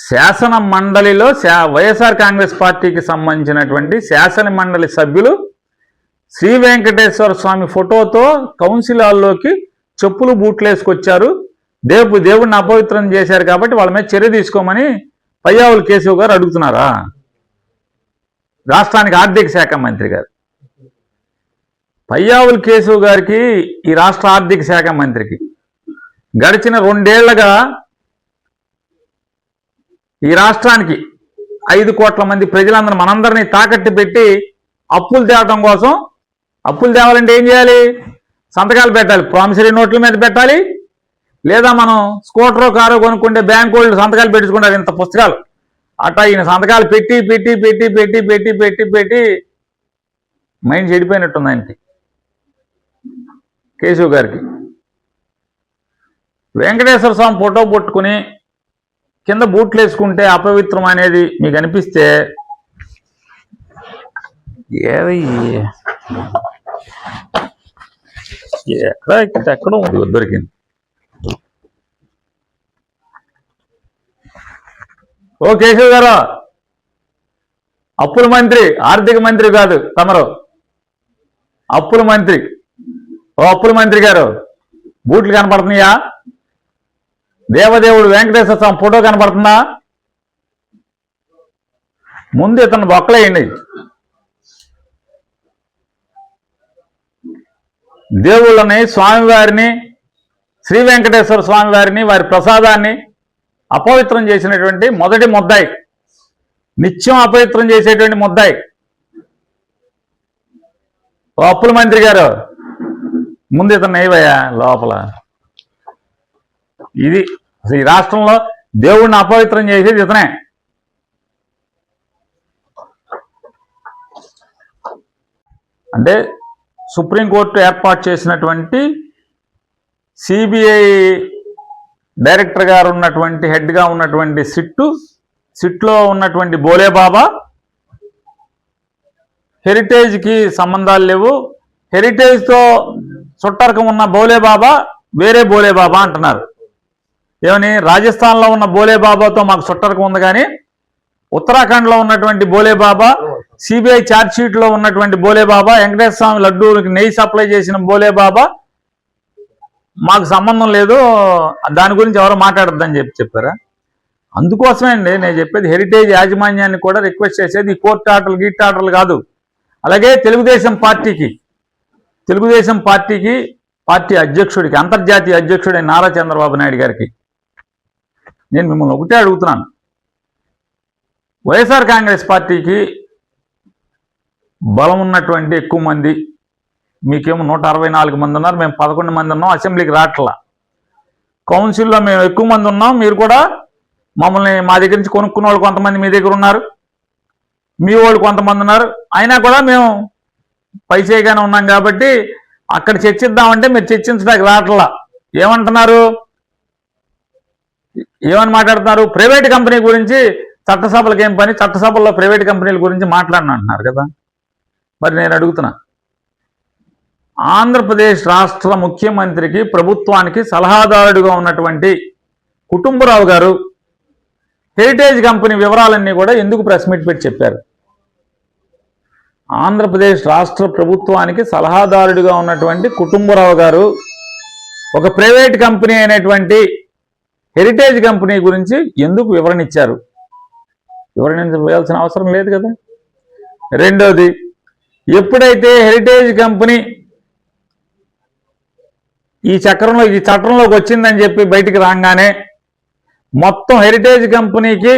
శాసన మండలిలో వైఎస్ఆర్ కాంగ్రెస్ పార్టీకి సంబంధించినటువంటి శాసన మండలి సభ్యులు శ్రీ వెంకటేశ్వర స్వామి ఫోటోతో కౌన్సిల్ హాల్లోకి చెప్పులు బూట్లు వేసుకొచ్చారు. దేవుడిని అపవిత్రం చేశారు కాబట్టి వాళ్ళ మీద చర్య తీసుకోమని పయ్యావుల కేశవ్ గారు అడుగుతున్నారా? రాష్ట్రానికి ఆర్థిక శాఖ మంత్రి గారు. పయ్యావుల కేశవ్ గారికి, ఈ రాష్ట్ర ఆర్థిక శాఖ మంత్రికి గడిచిన 2 ఏళ్లుగా ఈ రాష్ట్రానికి 5 కోట్ల మంది ప్రజలందరూ మనందరినీ తాకట్టు పెట్టి అప్పులు తేవడం కోసం, అప్పులు తేవాలంటే ఏం చేయాలి? సంతకాలు పెట్టాలి. ప్రామిసరీ నోట్ల మీద పెట్టాలి, లేదా మనం స్కూటరో కారో కొనుక్కుంటే బ్యాంకు వాళ్ళు సంతకాలు పెట్టించుకుంటారు. ఇంత పుస్తకాలు అట్టా ఈయన సంతకాలు పెట్టి పెట్టి పెట్టి పెట్టి పెట్టి పెట్టి పెట్టి మైండ్ చెడిపోయినట్టుంది ఆయనకి, కేశవ్ గారికి. వెంకటేశ్వర స్వామి ఫోటో పట్టుకుని కింద బూట్లు వేసుకుంటే అపవిత్రం అనేది మీకు అనిపిస్తే ఎక్కడో దొరికింది. ఓ కేశవ్ గారు, అప్పుల మంత్రి, ఆర్థిక మంత్రి కాదు తమరు, అప్పుల మంత్రి. ఓ అప్పుల మంత్రి గారు, బూట్లు కనపడుతున్నాయా? దేవదేవుడు వెంకటేశ్వర స్వామి ఫోటో కనపడుతుందా? ముందు ఇతను బొక్కలేయండి. దేవుళ్ళని, స్వామివారిని, శ్రీ వెంకటేశ్వర స్వామి వారిని, వారి ప్రసాదాన్ని అపవిత్రం చేసినటువంటి మొదటి ముద్దాయి, నిత్యం అపవిత్రం చేసేటువంటి ముద్దాయి ఓ అప్పుల మంత్రి గారు, ముందు ఇతను నయ్యవయ్యా లోపల. ఇది ఈ రాష్ట్రంలో దేవుడిని అపవిత్రం చేసేది ఇతనే. అంటే సుప్రీంకోర్టు ఏర్పాటు చేసినటువంటి సిబిఐ డైరెక్టర్ గారు ఉన్నటువంటి, హెడ్గా ఉన్నటువంటి సిట్లో ఉన్నటువంటి బోలేబాబా హెరిటేజ్కి సంబంధాలు లేవు, హెరిటేజ్తో చుట్టరకం ఉన్న బోలేబాబా వేరే బోలేబాబా అంటున్నారు. ఏమని? రాజస్థాన్లో ఉన్న బోలేబాబాతో మాకు చుట్టరకం ఉంది, కానీ ఉత్తరాఖండ్లో ఉన్నటువంటి బోలేబాబా, సిబిఐ ఛార్జ్షీట్లో ఉన్నటువంటి బోలేబాబా, వెంకటేశ్వర స్వామి లడ్డూకి నెయ్యి సప్లై చేసిన బోలేబాబా మాకు సంబంధం లేదు, దాని గురించి ఎవరో మాట్లాడద్దని చెప్పారా? అందుకోసమే అండి నేను చెప్పేది, హెరిటేజ్ యాజమాన్యాన్ని కూడా రిక్వెస్ట్ చేసేది ఈ కోర్టు ఆర్డర్లు, గీట్ ఆర్డర్లు కాదు. అలాగే తెలుగుదేశం పార్టీకి పార్టీ అధ్యక్షుడికి, అంతర్జాతీయ అధ్యక్షుడైన నారా చంద్రబాబు నాయుడు గారికి నేను మిమ్మల్ని ఒకటే అడుగుతున్నాను. వైఎస్ఆర్ కాంగ్రెస్ పార్టీకి బలం ఉన్నటువంటి ఎక్కువ మంది, మీకేమో 164 మంది ఉన్నారు, మేము 11 మంది ఉన్నాం, అసెంబ్లీకి రావట్లా. కౌన్సిల్లో మేము ఎక్కువ మంది ఉన్నాం, మీరు కూడా మమ్మల్ని మా దగ్గర నుంచి కొనుక్కున్న వాళ్ళు కొంతమంది మీ దగ్గర ఉన్నారు, మీ వాళ్ళు కొంతమంది ఉన్నారు, అయినా కూడా మేము పైచేయగానే ఉన్నాం కాబట్టి అక్కడ చర్చిద్దామంటే మీరు చర్చించడానికి రావట్లా. ఏమని మాట్లాడుతున్నారు? ప్రైవేట్ కంపెనీ గురించి చట్టసభలకు ఏం పని, చట్టసభల్లో ప్రైవేట్ కంపెనీల గురించి మాట్లాడినంటున్నారు కదా. మరి నేను అడుగుతున్నా, ఆంధ్రప్రదేశ్ రాష్ట్ర ముఖ్యమంత్రికి, ప్రభుత్వానికి సలహాదారుడిగా ఉన్నటువంటి కుటుంబరావు గారు హెరిటేజ్ కంపెనీ వివరాలన్నీ కూడా ఎందుకు ప్రెస్ మీట్ పెట్టి చెప్పారు? ఆంధ్రప్రదేశ్ రాష్ట్ర ప్రభుత్వానికి సలహాదారుడిగా ఉన్నటువంటి కుటుంబరావు గారు ఒక ప్రైవేట్ కంపెనీ అయినటువంటి హెరిటేజ్ కంపెనీ గురించి ఎందుకు వివరణ ఇచ్చారు? వివరించాల్సిన అవసరం లేదు కదా. రెండోది, ఎప్పుడైతే హెరిటేజ్ కంపెనీ ఈ చట్టంలోకి వచ్చిందని చెప్పి బయటికి రాగానే మొత్తం హెరిటేజ్ కంపెనీకి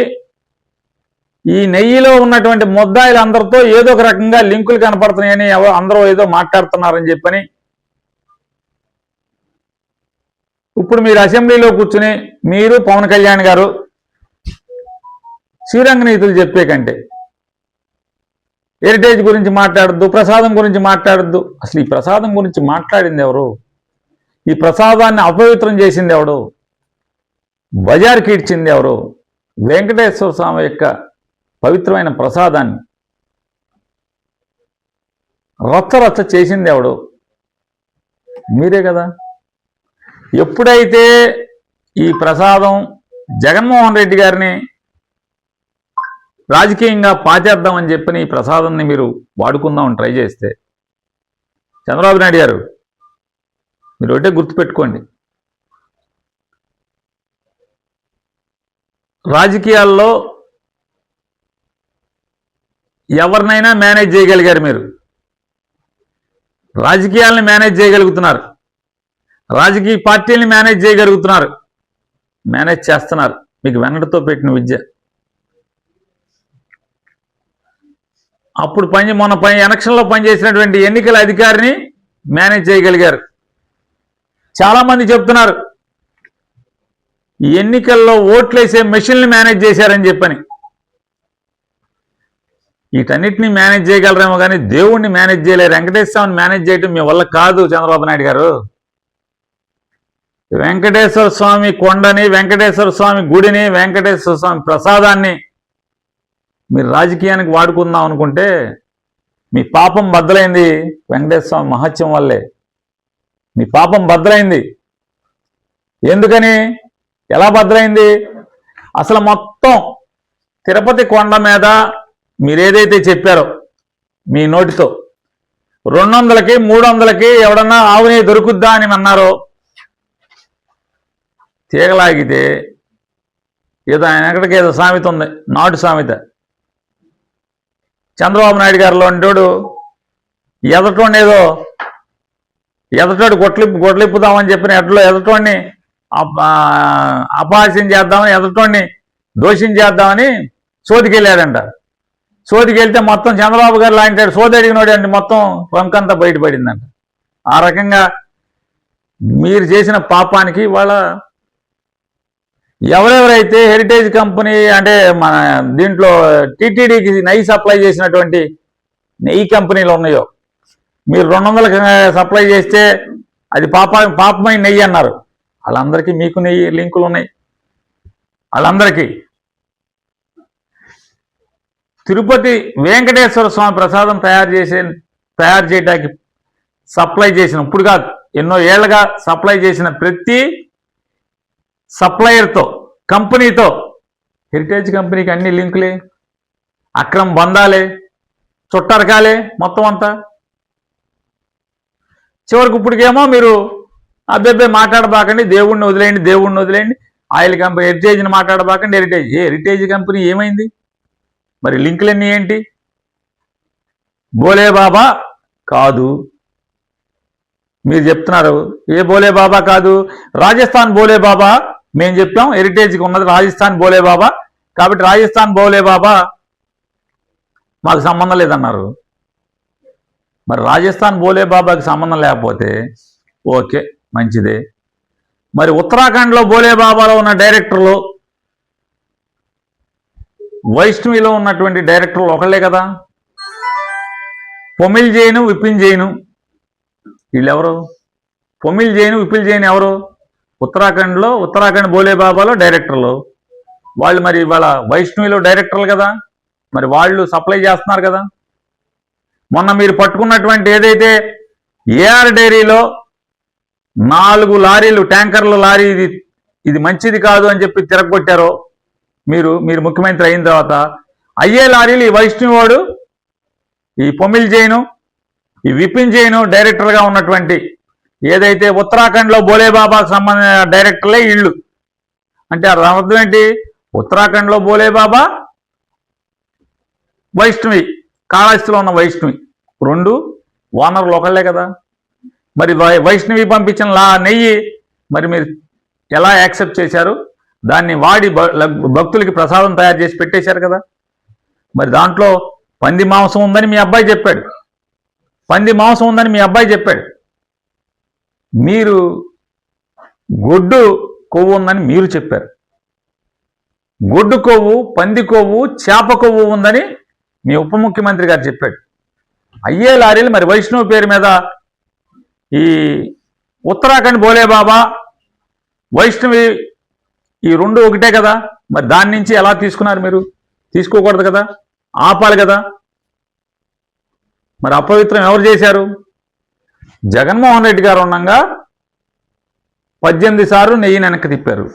ఈ నెయ్యిలో ఉన్నటువంటి ముద్దాయిలందరితో ఏదో ఒక రకంగా లింకులు కనపడుతున్నాయని అందరూ ఏదో మాట్లాడుతున్నారని చెప్పని ఇప్పుడు మీరు అసెంబ్లీలో కూర్చుని మీరు పవన్ కళ్యాణ్ గారు శ్రీరంగ నీతులు చెప్పే కంటే హెరిటేజ్ గురించి మాట్లాడద్దు, ప్రసాదం గురించి మాట్లాడద్దు. అసలు ఈ ప్రసాదం గురించి మాట్లాడింది ఎవరు? ఈ ప్రసాదాన్ని అపవిత్రం చేసింది ఎవడు? బజార్కి ఇచ్చింది ఎవరు? వెంకటేశ్వర స్వామి యొక్క పవిత్రమైన ప్రసాదాన్ని రచ్చ చేసింది ఎవడు? మీరే కదా. ఎప్పుడైతే ఈ ప్రసాదం జగన్మోహన్ రెడ్డి గారిని రాజకీయంగా పాచేద్దామని చెప్పని ఈ ప్రసాదాన్ని మీరు వాడుకుందామని ట్రై చేస్తే, చంద్రబాబు నాయుడు గారు మీరు ఒకటే గుర్తుపెట్టుకోండి, రాజకీయాల్లో ఎవరినైనా మేనేజ్ చేయగలిగారు. మీరు రాజకీయాలను మేనేజ్ చేయగలుగుతున్నారు, రాజకీయ పార్టీలను మేనేజ్ చేయగలుగుతున్నారు, మేనేజ్ చేస్తున్నారు. మీకు వెన్నడతో పెట్టిన విద్య. అప్పుడు మొన్న ఎలక్షన్లో పనిచేసినటువంటి ఎన్నికల అధికారిని మేనేజ్ చేయగలిగారు. చాలామంది చెప్తున్నారు ఈ ఎన్నికల్లో ఓట్లేసే మెషిన్లు మేనేజ్ చేశారని చెప్పని. వీటన్నిటిని మేనేజ్ చేయగలరేమో కానీ దేవుణ్ణి మేనేజ్ చేయలేరు. వెంకటేశ్వర స్వామిని మేనేజ్ చేయడం మీ వల్ల కాదు చంద్రబాబు నాయుడు గారు. వెంకటేశ్వర స్వామి కొండని, వెంకటేశ్వర స్వామి గుడిని, వెంకటేశ్వర స్వామి ప్రసాదాన్ని మీరు రాజకీయానికి వాడుకుందాం అనుకుంటే మీ పాపం బద్దలైంది. వెంకటేశ్వర స్వామి మహత్యం వల్లే మీ పాపం బద్దలైంది. ఎందుకని, ఎలా బద్దలైంది? అసలు మొత్తం తిరుపతి కొండ మీద మీరేదైతే చెప్పారో మీ నోటితో 200కి 300కి ఎవడన్నా ఆవుని దొరుకుద్దా అని అన్నారో, తీగలాగితే ఏదో ఆయన ఎక్కడికి ఏదో సామెత ఉంది, నాటు సామెత. చంద్రబాబు నాయుడు గారిలో అంటోడు ఎదటోడు గొడ్లిప్పుదామని చెప్పిన ఎట్లో ఎదటోడిని అపహాస్యం చేద్దామని, ఎదటోడిని దోషం చేద్దామని సోదికెళ్ళాడంట. సోదికెళ్తే మొత్తం చంద్రబాబు గారు లాంటి సోది అడిగినోడు అంటే మొత్తం వంకంతా బయటపడిందంట. ఆ రకంగా మీరు చేసిన పాపానికి వాళ్ళ ఎవరెవరైతే హెరిటేజ్ కంపెనీ అంటే మన దీంట్లో టీటీడీకి నెయ్యి సప్లై చేసినటువంటి నెయ్యి కంపెనీలు ఉన్నాయో, మీరు 200కి సప్లై చేస్తే అది పాపమైన నెయ్యి అన్నారు. వాళ్ళందరికీ మీకు నెయ్యి లింకులు ఉన్నాయి. వాళ్ళందరికీ తిరుపతి వెంకటేశ్వర స్వామి ప్రసాదం తయారు చేయడానికి సప్లై చేసిన, ఇప్పుడు కాదు ఎన్నో ఏళ్లుగా సప్లై చేసిన ప్రతి సప్లయర్తో, కంపెనీతో, హెరిటేజ్ కంపెనీకి అన్ని లింకులే, అక్రమ బంధాలే, చుట్టరకాలే మొత్తం అంతా. చివరికి ఇప్పటికేమో మీరు అబ్బాయి మాట్లాడబాకండి, దేవుణ్ణి వదిలేయండి, ఆయిల్ కంపెనీ హెరిటేజ్ని మాట్లాడబాకండి. హెరిటేజ్ కంపెనీ ఏమైంది మరి? లింకులన్నీ ఏంటి? బోలే బాబా కాదు మీరు చెప్తున్నారు. ఏ బోలే బాబా కాదు? రాజస్థాన్ బోలే బాబా మేము చెప్పాం. హెరిటేజ్కి ఉన్నది రాజస్థాన్ బోలే బాబా, కాబట్టి రాజస్థాన్ బోలే బాబా మాకు సంబంధం లేదన్నారు. మరి రాజస్థాన్ బోలే బాబాకి సంబంధం లేకపోతే ఓకే, మంచిదే. మరి ఉత్తరాఖండ్లో బోలే బాబాలో ఉన్న డైరెక్టర్లు, వైష్ణవిలో ఉన్నటువంటి డైరెక్టర్లు ఒకళ్ళే కదా. పొమిల్ జైను, విపిన్ జైను వీళ్ళెవరు? పొమిల్ జైను, విపిల్ జైన్ ఎవరు? ఉత్తరాఖండ్ బోలే బాబాలో డైరెక్టర్లు వాళ్ళు. మరి వాళ్ళ వైష్ణవిలో డైరెక్టర్లు కదా, మరి వాళ్ళు సప్లై చేస్తున్నారు కదా. మొన్న మీరు పట్టుకున్నటువంటి ఏదైతే ఏఆర్ డైరీలో 4 లారీలు, ట్యాంకర్ల లారీ ఇది మంచిది కాదు అని చెప్పి తిరగొట్టారో మీరు ముఖ్యమంత్రి అయిన తర్వాత, అయ్యే లారీలు ఈ వైష్ణవాడు, ఈ పొమిల్ జైను, ఈ విపిన్ జైను డైరెక్టర్గా ఉన్నటువంటి ఏదైతే ఉత్తరాఖండ్లో బోలేబాబాకు సంబంధించిన డైరెక్టర్లే ఇళ్ళు. అంటే అర్థం ఏంటి? ఉత్తరాఖండ్లో బోలేబాబా, వైష్ణవి, కాళహస్తిలో ఉన్న వైష్ణవి, 2 ఓనర్లు ఒకళ్ళే కదా. మరి వైష్ణవి పంపించిన నెయ్యి మరి మీరు ఎలా యాక్సెప్ట్ చేశారు? దాన్ని వాడి భక్తులకి ప్రసాదం తయారు చేసి పెట్టేశారు కదా. మరి దాంట్లో పంది మాంసం ఉందని మీ అబ్బాయి చెప్పాడు. మీరు గొడ్డు కొవ్వు ఉందని మీరు చెప్పారు. గొడ్డు కొవ్వు, పంది కొవ్వు, చేప కొవ్వు ఉందని మీ ఉప ముఖ్యమంత్రి గారు చెప్పాడు. అయ్యే లారీలు మరి వైష్ణవ్ పేరు మీద ఈ ఉత్తరాఖండ్ భోలే బాబా, వైష్ణవి ఈ రెండు ఒకటే కదా, మరి దాని నుంచి ఎలా తీసుకున్నారు మీరు? తీసుకోకూడదు కదా, ఆపాలి కదా. మరి అపవిత్రం ఎవరు చేశారు? జగన్మోహన్ రెడ్డి గారు ఉండగా 18 సార్లు నెయ్యిని వెనక్కి తిప్పారు.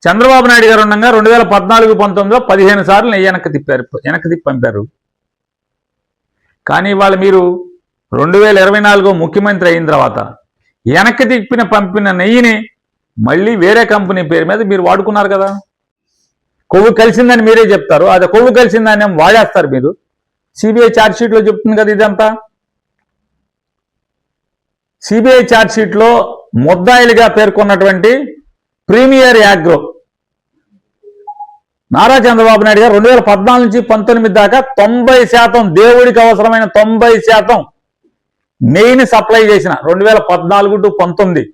చంద్రబాబు నాయుడు గారు ఉండగా 2014-19లో 15 సార్లు నెయ్యి వెనక్కి తిప్పి పంపారు. కానీ ఇవాళ మీరు 2024 ముఖ్యమంత్రి అయిన తర్వాత వెనక్కి పంపిన నెయ్యిని మళ్ళీ వేరే కంపెనీ పేరు మీద మీరు వాడుకున్నారు కదా. కొవ్వు కలిసిందని మీరే చెప్తారు, అది కొవ్వు కలిసిందని వాడేస్తారు మీరు. సిబిఐ ఛార్జ్షీట్లో చెప్తుంది కదా ఇదంతా. సిబిఐ ఛార్జ్షీట్లో ముద్దాయిలుగా పేర్కొన్నటువంటి ప్రీమియర్ యాగ్రో నారా చంద్రబాబు నాయుడు గారు 2014 నుంచి 19 దాకా 90% దేవుడికి అవసరమైన 90% నెయ్యిని సప్లై చేసిన 2014 to 19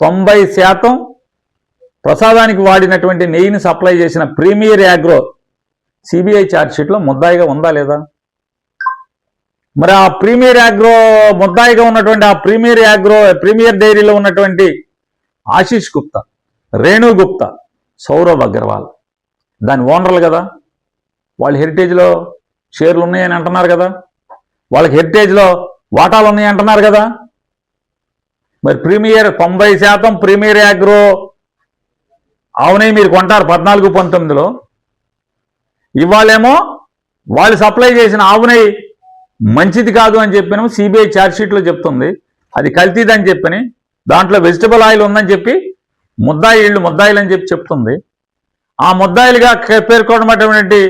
90% ప్రసాదానికి వాడినటువంటి నెయ్యిని సప్లై చేసిన ప్రీమియర్ యాగ్రో సిబిఐ ఛార్జ్షీట్లో ముద్దాయిగా ఉందా లేదా? మరి ఆ ప్రీమియర్ యాగ్రో ముద్దాయిగా ఉన్నటువంటి ఆ ప్రీమియర్ డైరీలో ఉన్నటువంటి ఆశీష్ గుప్తా, రేణు గుప్తా, సౌరవ్ అగర్వాల్ దాని ఓనర్లు కదా. వాళ్ళు హెరిటేజ్లో షేర్లు ఉన్నాయని అంటున్నారు కదా, వాళ్ళకి హెరిటేజ్లో వాటాలు ఉన్నాయి అంటున్నారు కదా. మరి 90% ప్రీమియర్ యాగ్రో ఆవునై మీరు కొంటారు 14-19లో. ఇవాళేమో వాళ్ళు సప్లై చేసిన ఆవునై మంచిది కాదు అని చెప్పినేమో సిబిఐ ఛార్జ్షీట్లో చెప్తుంది, అది కల్తీదని చెప్పని, దాంట్లో వెజిటబుల్ ఆయిల్ ఉందని చెప్పి ముద్దాయిలు అని చెప్పి చెప్తుంది. ఆ ముద్దాయిలుగా పేర్కొన్నటువంటి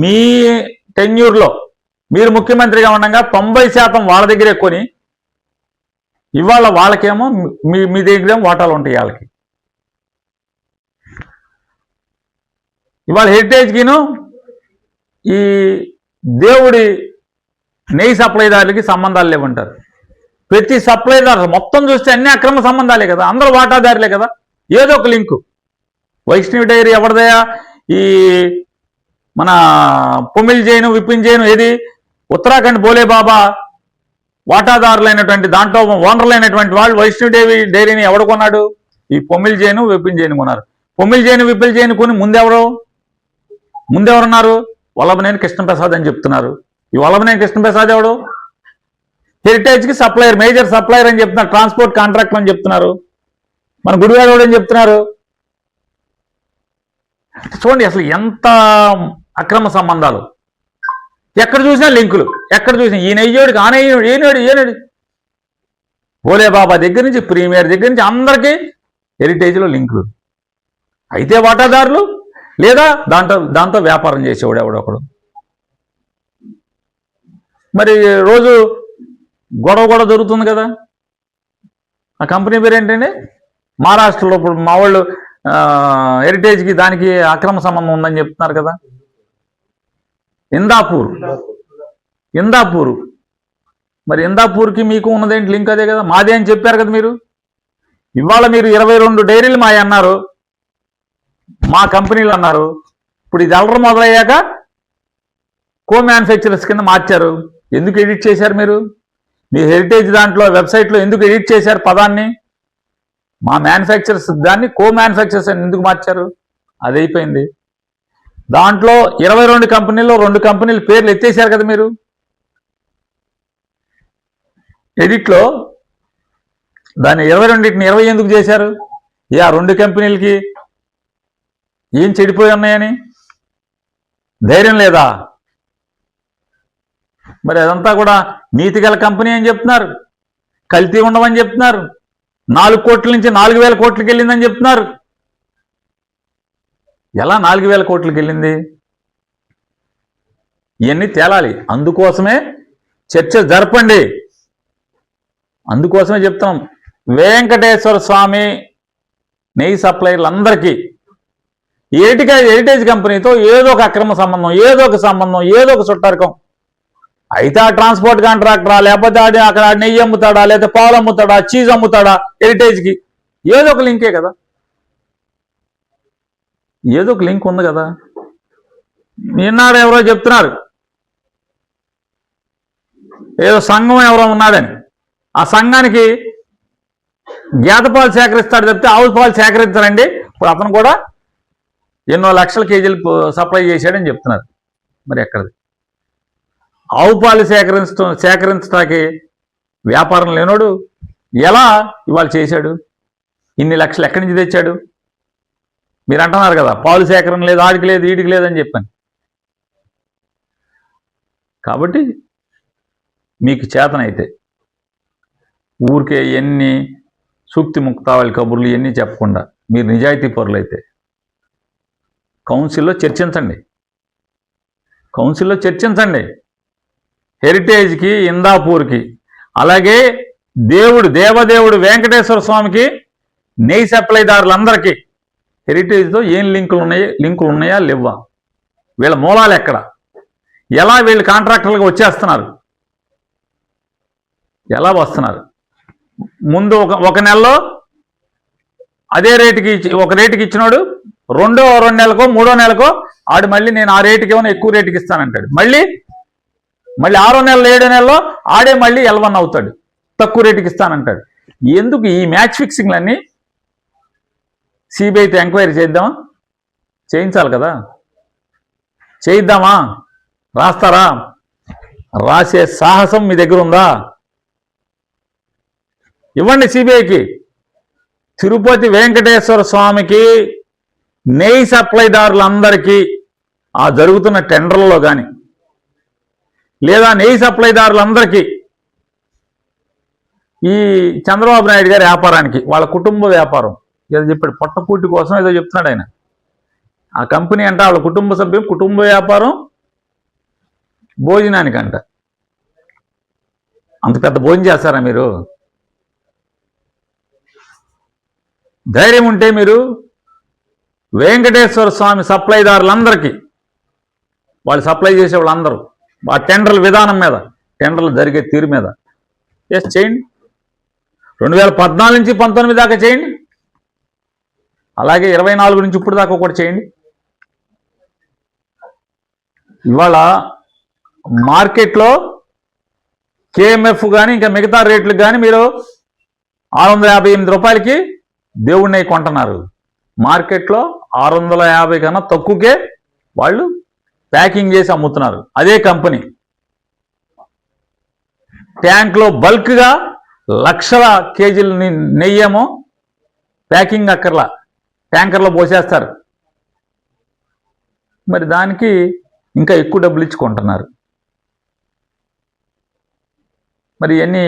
మీ టెన్యూర్లో మీరు ముఖ్యమంత్రిగా ఉండగా 90% వాళ్ళ దగ్గరే కొని ఇవాళ వాళ్ళకేమో మీ దగ్గరేమో వాటాలు ఉంటాయి వాళ్ళకి. ఇవాళ హెరిటేజ్కిను ఈ దేవుడి నెయ్యి సప్లైదారులకి సంబంధాలు లేవంటారు. ప్రతి సప్లైదారు మొత్తం చూస్తే అన్ని అక్రమ సంబంధాలే కదా, అందరూ వాటాదారులే కదా. ఏదో ఒక లింకు. వైష్ణవి డైరీ ఎవరిదయా? ఈ మన పొమిల్ జైను, విపిన్ జైను, ఏది ఉత్తరాఖండ్ భోలే బాబా వాటాదారులైనటువంటి దాంట్లో ఓనర్లైనటువంటి వాళ్ళు వైష్ణవి డైరీని ఎవడు కొన్నాడు? ఈ పొమిల్ జైను, విపిన్ జైను కొన్నారు. పొమిల్ జైను, విపిన్ జైను కొని ముందెవరున్నారు? వల్లభనేని కృష్ణప్రసాద్ అని చెప్తున్నారు. ఈ వల్లభనేని కృష్ణప్రసాద్ ఎవడు? హెరిటేజ్కి సప్లయర్, మేజర్ సప్లయర్ అని చెప్తున్నారు, ట్రాన్స్పోర్ట్ కాంట్రాక్ట్ అని చెప్తున్నారు. మన గుడివాడ అని చెప్తున్నారు. చూడండి అసలు ఎంత అక్రమ సంబంధాలు. ఎక్కడ చూసినా లింకులు, ఎక్కడ చూసినా ఈ నెయ్యోడికి ఆ నెయ్యోడు, ఏనాడు భోలే బాబా దగ్గర నుంచి ప్రీమియర్ దగ్గర నుంచి అందరికీ హెరిటేజ్లో లింకులు. అయితే వాటాదారులు లేదా దాంతో వ్యాపారం చేసేవాడు ఎవడొకడు. మరి రోజు గొడవ జరుగుతుంది కదా. ఆ కంపెనీ పేరు ఏంటండి? మహారాష్ట్రలో ఇప్పుడు మా వాళ్ళు హెరిటేజ్కి దానికి అక్రమ సంబంధం ఉందని చెప్తున్నారు కదా. ఇందాపూర్. మరి ఇందాపూర్కి మీకు ఉన్నదేంటి లింక్? అదే కదా, మాదే అని చెప్పారు కదా మీరు. ఇవాళ మీరు 22 డైరీలు మాయ అన్నారు, మా కంపెనీలు అన్నారు. ఇప్పుడు ఇది అల్లరి మొదలయ్యాక కో మ్యానుఫ్యాక్చరర్స్ కింద మార్చారు. ఎందుకు ఎడిట్ చేశారు మీరు? మీ హెరిటేజ్ దాంట్లో వెబ్సైట్లో ఎందుకు ఎడిట్ చేశారు పదాన్ని? మా మ్యానుఫ్యాక్చరర్స్ దాన్ని కో మ్యానుఫ్యాక్చరర్స్ అని ఎందుకు మార్చారు? అది అయిపోయింది. దాంట్లో 22 కంపెనీల్లో 2 కంపెనీల పేర్లు ఎత్తేసారు కదా మీరు ఎడిట్లో. దాన్ని 22ని 20 ఎందుకు చేశారు? ఆ 2 కంపెనీలకి ఏం చెడిపోయి ఉన్నాయని ధైర్యం లేదా? మరి అదంతా కూడా నీతిగల కంపెనీ అని చెప్తున్నారు, కల్తీ ఉండవని చెప్తున్నారు, 4 కోట్ల నుంచి 4,000 కోట్లకి వెళ్ళిందని చెప్తున్నారు. ఎలా 4,000 కోట్లకి వెళ్ళింది? ఇవన్నీ తేలాలి. అందుకోసమే చర్చ జరపండి. అందుకోసమే చెప్తాం, వెంకటేశ్వర స్వామి నెయ్యి సప్లైర్లందరికీ హెరిటేజ్ కంపెనీతో ఏదో ఒక అక్రమ సంబంధం, ఏదో ఒక చుట్టరకం. అయితే ఆ ట్రాన్స్పోర్ట్ కాంట్రాక్టరా, లేకపోతే అక్కడ నెయ్యి అమ్ముతాడా, లేకపోతే పాలు అమ్ముతాడా, చీజ్ అమ్ముతాడా హెరిటేజ్కి? ఏదో ఒక లింకే కదా, ఏదో ఒక లింక్ ఉంది కదా. నిన్నాడు ఎవరో చెప్తున్నారు ఏదో సంఘం ఎవరో ఉన్నాడని. ఆ సంఘానికి గేదె పాలు సేకరిస్తాడు తప్పితే ఆవు పాలు సేకరించారండి. ఇప్పుడు అతను కూడా ఎన్నో లక్షల కేజీలు సప్లై చేశాడని చెప్తున్నారు. మరి ఎక్కడది? ఆవు పాలు సేకరించడానికి వ్యాపారం లేనోడు ఎలా ఇవాళ చేశాడు? ఇన్ని లక్షలు ఎక్కడి నుంచి తెచ్చాడు? మీరు అంటున్నారు కదా పాలు సేకరణ లేదు, ఆడికి లేదు, ఈడికి లేదని చెప్పాను. కాబట్టి మీకు చేతనైతే ఊరికే ఎన్ని సూక్తి ముక్తావళి కబుర్లు ఇవన్నీ చెప్పకుండా మీరు నిజాయితీ పరులైతే కౌన్సిల్లో చర్చించండి. హెరిటేజ్కి, ఇందాపూర్కి, అలాగే దేవదేవుడు వెంకటేశ్వర స్వామికి నెయ్యి సప్లైదారులందరికీ హెరిటేజ్తో ఏం లింకులు ఉన్నాయా లేవా? వీళ్ళ మూలాలు ఎక్కడ? ఎలా వీళ్ళు కాంట్రాక్టర్లుగా వచ్చేస్తున్నారు? ఎలా వస్తున్నారు? ముందు ఒక నెలలో అదే రేటుకి ఒక రేటుకి ఇచ్చినాడు, 2 నెలలకో 3 నెలలకో ఆడు మళ్ళీ నేను ఆ రేటుకి ఏమైనా ఎక్కువ రేటుకి ఇస్తానంటాడు. మళ్ళీ 6 నెలలు 7 నెలల్లో ఆడే మళ్ళీ L1 అవుతాడు, తక్కువ రేటుకి ఇస్తానంటాడు. ఎందుకు ఈ మ్యాచ్ ఫిక్సింగ్లన్నీ? సిబిఐతో ఎంక్వైరీ చేద్దామా? చేయించాలి కదా. చేయిద్దామా? రాస్తారా? రాసే సాహసం మీ దగ్గర ఉందా? ఇవ్వండి సిబిఐకి. తిరుపతి వెంకటేశ్వర స్వామికి నెయ్యి సప్లైదారులందరికీ ఆ జరుగుతున్న టెండర్లలో కానీ, లేదా నెయ్యి సప్లైదారులందరికీ ఈ చంద్రబాబు నాయుడు గారి వ్యాపారానికి, వాళ్ళ కుటుంబ వ్యాపారం ఏదో చెప్పాడు, పొట్టకూటి కోసం ఏదో చెప్తున్నాడు ఆయన. ఆ కంపెనీ అంట వాళ్ళ కుటుంబ సభ్యులు, కుటుంబ వ్యాపారం భోజనానికంట. అంత పెద్ద భోజనం చేస్తారా మీరు? ధైర్యం ఉంటే మీరు వెంకటేశ్వర స్వామి సప్లైదారులందరికీ, వాళ్ళు సప్లై చేసే వాళ్ళందరూ ఆ టెండర్ల విధానం మీద, టెండర్లు జరిగే తీరు మీద చేయండి. 2014 నుంచి 19 దాకా చేయండి. అలాగే 24 నుంచి ఇప్పుడు దాకా ఒకటి చేయండి. ఇవాళ మార్కెట్లో కేఎంఎఫ్ కానీ ఇంకా మిగతా రేట్లకు కానీ మీరు 658 రూపాయలకి దేవుడి నెయ్యి కొంటున్నారు. మార్కెట్లో 650 కన్నా తక్కువకే వాళ్ళు ప్యాకింగ్ చేసి అమ్ముతున్నారు. అదే కంపెనీ ట్యాంక్లో బల్క్గా లక్షల కేజీల నెయ్యేమో ప్యాకింగ్ అక్కర్లా ట్యాంకర్లో పోసేస్తారు. మరి దానికి ఇంకా ఎక్కువ డబ్బులు ఇచ్చుకుంటున్నారు. మరి ఇవన్నీ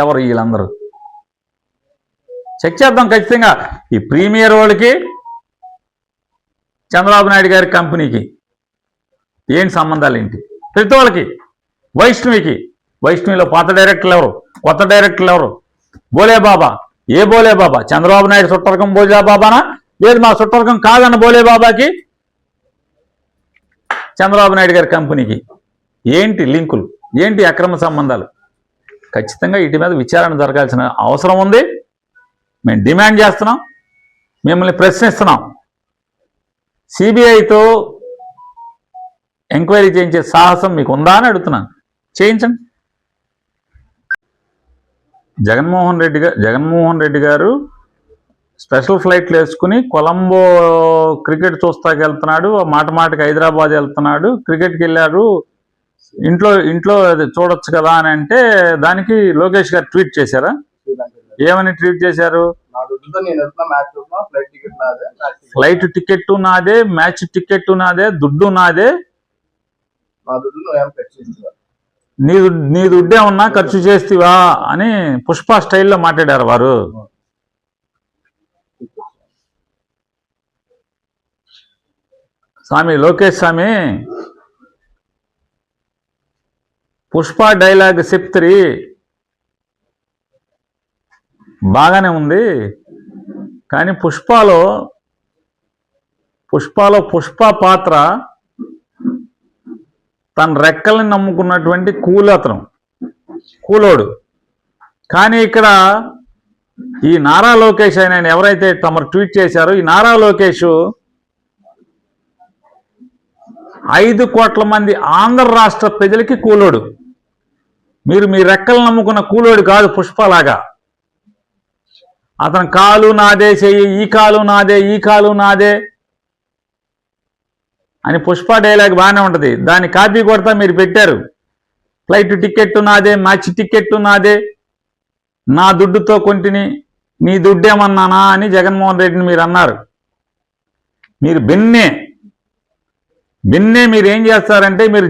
ఎవరు వీళ్ళందరూ? చెక్ చేద్దాం ఖచ్చితంగా. ఈ ప్రీమియర్ వాళ్ళకి, చంద్రబాబు నాయుడు గారి కంపెనీకి ఏంటి సంబంధాలు ఏంటి? ప్రతి వాళ్ళకి. వైష్ణవిలో పాత డైరెక్టర్లు ఎవరు, కొత్త డైరెక్టర్లు ఎవరు? బోలేబాబా. ఏ బోలేబాబా? చంద్రబాబు నాయుడు చుట్టరకం బోలేబాబానా? లేదు మా చుట్టరకం కాదన్న బోలేబాబాకి చంద్రబాబు నాయుడు గారి కంపెనీకి ఏంటి లింకులు? ఏంటి అక్రమ సంబంధాలు? ఖచ్చితంగా వీటి మీద విచారణ జరగాల్సిన అవసరం ఉంది. మేము డిమాండ్ చేస్తున్నాం, మిమ్మల్ని ప్రశ్నిస్తున్నాం. సిబిఐతో ఎంక్వైరీ చేయించే సాహసం మీకు ఉందా అని అడుగుతున్నాను. చేయించండి. జగన్మోహన్ రెడ్డి గారు స్పెషల్ ఫ్లైట్లు వేసుకుని కొలంబో క్రికెట్ చూస్తాకి వెళ్తున్నాడు, మాటకి హైదరాబాద్ వెళ్తున్నాడు, క్రికెట్కి వెళ్ళాడు, ఇంట్లో చూడొచ్చు కదా అని అంటే దానికి లోకేష్ గారు ట్వీట్ చేశారా? ఏమని ట్వీట్ చేశారు? ఫ్లైట్ టికెట్ నాదే, మ్యాచ్ టికెట్ నాదే, దుడ్డు నాదే, నీ దుడ్డే ఉన్నా ఖర్చు చేస్తేవా అని పుష్ప స్టైల్లో మాట్లాడారు వారు. స్వామి లోకేష్ స్వామి పుష్ప డైలాగ్ చెప్తారు, బాగానే ఉంది. కానీ పుష్పలో పుష్ప పాత్ర తన రెక్కల్ని నమ్ముకున్నటువంటి కూలోడు. కానీ ఇక్కడ ఈ నారా లోకేష్ ఆయన ఎవరైతే తమరు ట్వీట్ చేశారో, ఈ నారా లోకేష్ 5 కోట్ల మంది ఆంధ్ర రాష్ట్ర ప్రజలకి కూలోడు. మీరు మీ రెక్కలు నమ్ముకున్న కూలోడు కాదు పుష్పలాగా. అతను కాలు నాదే చెయ్యి, ఈ కాలు నాదే, ఈ కాలు నాదే అని పుష్ప డైలాగ్ బాగానే ఉంటుంది. దాన్ని కాపీ కొడతా మీరు పెట్టారు. ఫ్లైట్ టికెట్ నాదే, మ్యాచ్ టికెట్ నాదే, నా దుడ్డుతో కొంటిని, నీ దుడ్డేమన్నానా అని జగన్మోహన్ రెడ్డిని మీరు అన్నారు. మీరు బిన్నే మీరు ఏం చేస్తారంటే, మీరు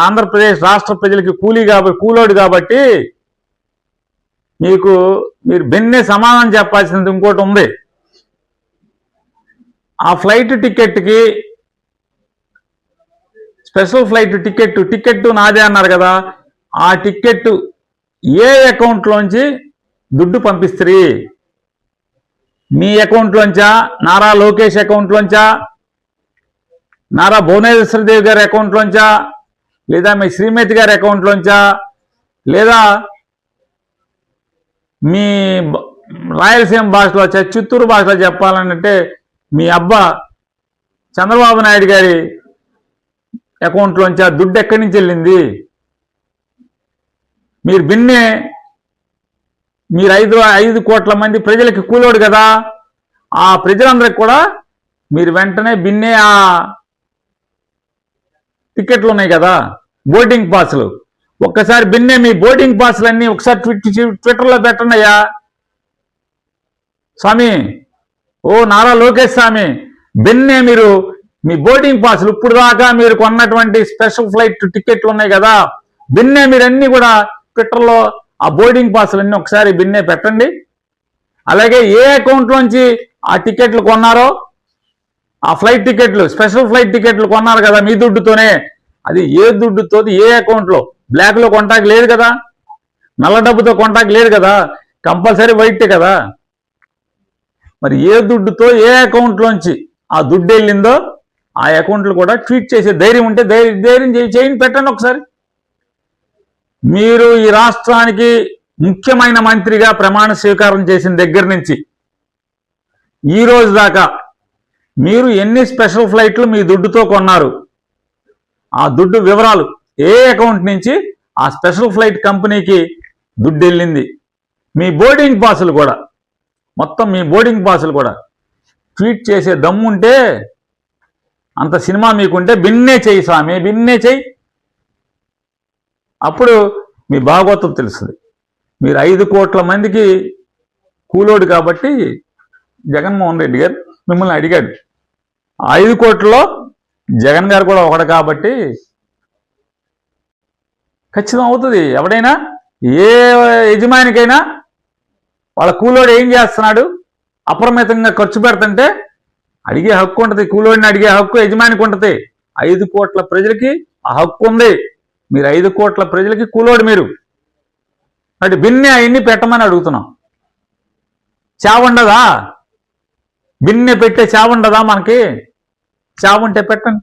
ఆంధ్రప్రదేశ్ రాష్ట్ర ప్రజలకి కూలోడు కాబట్టి మీరు బిన్నే సమాధానం చెప్పాల్సింది ఇంకోటి ఉంది. ఆ ఫ్లైట్ టికెట్కి, స్పెషల్ ఫ్లైట్ టికెట్ నాదే అన్నారు కదా, ఆ టికెట్ ఏ అకౌంట్లోంచి దుడ్డు పంపిస్తారు? మీ అకౌంట్లోంచా, నారా లోకేష్ అకౌంట్లోంచా, నారా భువనేశ్వరదేవి గారి అకౌంట్లోంచా, లేదా మీ శ్రీమతి గారి అకౌంట్లోంచా, లేదా మీ రాయలసీమ భాషలో, చిత్తూరు భాషలో చెప్పాలంటే మీ అబ్బా చంద్రబాబు నాయుడు గారి అకౌంట్లోంచా దుడ్డు ఎక్కడి నుంచి వెళ్ళింది? మీరు బిన్నే, మీరు 5 కోట్ల మంది ప్రజలకి కూలోడు కదా, ఆ ప్రజలందరికి కూడా మీరు వెంటనే బిన్నే ఆ టికెట్లు ఉన్నాయి కదా, బోర్డింగ్ పాస్లు, ఒక్కసారి బిన్నే మీ బోర్డింగ్ పాస్లు అన్నీ ఒకసారి ట్విట్టర్లో పెట్టండి అయ్యా స్వామి. ఓ నారా లోకేష్ స్వామి, బిన్నే మీరు మీ బోర్డింగ్ పాస్లు, ఇప్పుడు దాకా మీరు కొన్నటువంటి స్పెషల్ ఫ్లైట్ టికెట్లు ఉన్నాయి కదా, బిన్నే మీరు అన్నీ కూడా ట్విట్టర్లో ఆ బోర్డింగ్ పాస్లు అన్నీ ఒకసారి బిన్నే పెట్టండి. అలాగే ఏ అకౌంట్లోంచి ఆ టికెట్లు కొన్నారో, ఆ ఫ్లైట్ టికెట్లు, స్పెషల్ ఫ్లైట్ టికెట్లు కొన్నారు కదా మీ దుడ్డుతోనే, అది ఏ దుడ్డుతో, ఏ అకౌంట్లో, బ్లాక్లో కొంటాకి లేదు కదా, నల్ల డబ్బుతో కొంటాకి లేదు కదా, కంపల్సరీ వైటే కదా. మరి ఏ దుడ్డుతో, ఏ అకౌంట్లోంచి ఆ దుడ్డు వెళ్ళిందో ఆ అకౌంట్లు కూడా ట్వీట్ చేసే ధైర్యం ఉంటే ధైర్యం చేయండి, పెట్టండి ఒకసారి. మీరు ఈ రాష్ట్రానికి ముఖ్యమైన మంత్రిగా ప్రమాణ స్వీకారం చేసిన దగ్గర నుంచి ఈ రోజు దాకా మీరు ఎన్ని స్పెషల్ ఫ్లైట్లు మీ దుడ్డుతో కొన్నారు, ఆ దుడ్డు వివరాలు, ఏ అకౌంట్ నుంచి ఆ స్పెషల్ ఫ్లైట్ కంపెనీకి దుడ్డు వెళ్ళింది, మీ బోర్డింగ్ పాసులు కూడా, మొత్తం మీ బోర్డింగ్ పాసులు కూడా ట్వీట్ చేసే దమ్ముంటే, అంత సినిమా మీకుంటే బిన్నే చెయ్యి స్వామి, బిన్నే చెయ్యి. అప్పుడు మీ భాగవతం తెలుస్తుంది. మీరు 5 కోట్ల మందికి కూలోడు కాబట్టి జగన్మోహన్ రెడ్డి గారు మిమ్మల్ని అడిగాడు. 5 కోట్లలో జగన్ గారు కూడా ఒకడు కాబట్టి ఖచ్చితం అవుతుంది. ఎవడైనా, ఏ యజమానికైనా వాళ్ళ కూలోడు ఏం చేస్తున్నాడు, అప్రమితంగా ఖర్చు పెడుతుంటే అడిగే హక్కు ఉంటుంది. కూలోడిని అడిగే హక్కు యజమానికి ఉంటుంది. 5 కోట్ల ప్రజలకి ఆ హక్కు ఉంది. మీరు 5 కోట్ల ప్రజలకి కూలోడు మీరు. అంటే బిన్నే అవన్నీ పెట్టమని అడుగుతున్నాం. చావుండదా? బిన్నే పెట్టే చావుండదా? మనకి చావుంటే పెట్టండి.